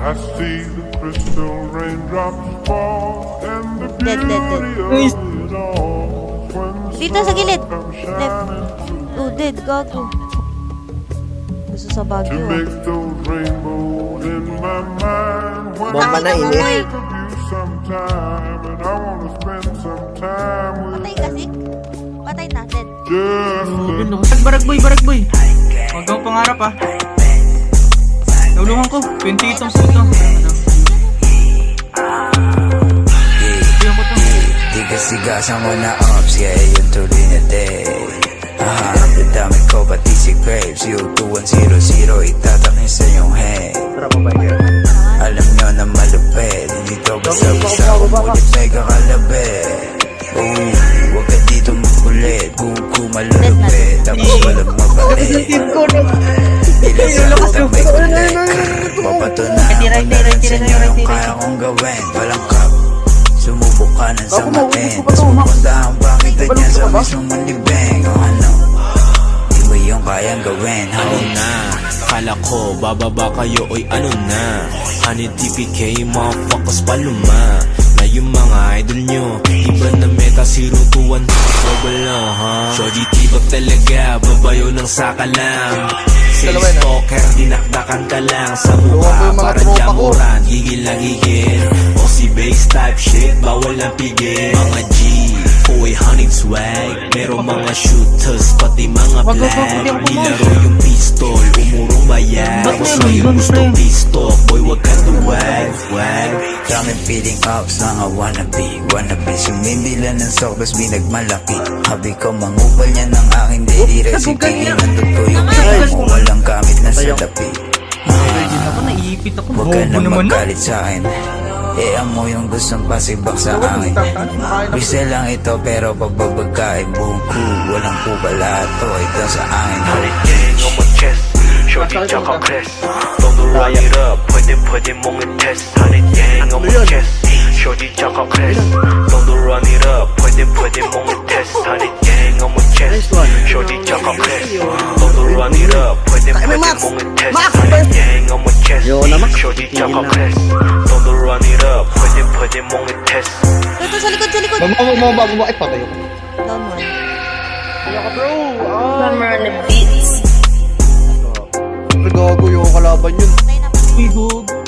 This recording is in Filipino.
I see the crystal raindrops fall and the Dead. beauty of it all. When the Dito sa gilid. sun comes Left. shining Oh, dead. Gago. Gusto sa to Baguio. make those rainbows in my mind. When Bomba I na think init. of you sometime and I wanna spend some time with Patay kasi? Patay na. Dead. just Baragboy. Huwag kang pangarap ah. Nauluhan ko. 28 ang puto. Bigyan ko to. Tigas-tigasan mo na ops, yeah, yung tuloy na day. Dadami ko pati si Graves, yung 2100 itatakin sa iyong head. Alam nyo na malupit, hindi to basta-basta, umulit may kakalabit. Huwag ka dito makulit, buko malulupit, tapos walang mabait. Ilan sa utang may kulit, papatunahan ko na lang sa inyo yung kaya kong gawin, walang kap. Sumubok ka ng samatin, tas pupuntahan bakit ganyan sa mismong malibeng. O ano, di mo yung kayang gawin, Ano na, kala ko bababa kayo, oy ano na. Honey TPK, motherfuckers paluma. Na yung mga idol nyo, iba na meta, sirutuan, trouble na ha. Shorty tibag talaga, babayo ng sakalam. Sales stalker, dinakdakan ka lang sa mukha, para jamuran, gigil na gigil. O si base type shit, bawal na pigil. Mga G, Koy honey swag, merong mga shooters, pati mga plan. Nilaro yung pistol, umurong bayag. Tapos ngayon gusto pistol, boy wag ka duwag, wag. daming feeling ups, mga wannabe Sumindila ng sokos, binagmalaki. Habi ko mangupal niya ng aking daily recipe. Nandun ko yung kaya mo, walang gamit na sa tapi. Ako naiipit ako. Huwag ka Bobo na naman na. magalit sa'kin. Mo yung gustong pasibak sa akin. Bisa lang ito pero pagbabagkain buong crew, walang kubalato, ito sa akin. Gang on my chest, shorty tsaka crest. Don't run it up, pwede mong i-test. Honey gang on my chest, shorty tsaka crest. Don't run it up, pwede mong i-test. Honey gang on my chest, shorty tsaka crest. Don't run it up, pwede mong i-test. Honey gang on my chest, shorty tsaka crest. Don't run it up, pwede mong i-test. Ito sa likod. Bumaba. Ay, patayo. Down one. Summer on the beats. Gago yung kalaban yun. Patay na. Uy, gogo.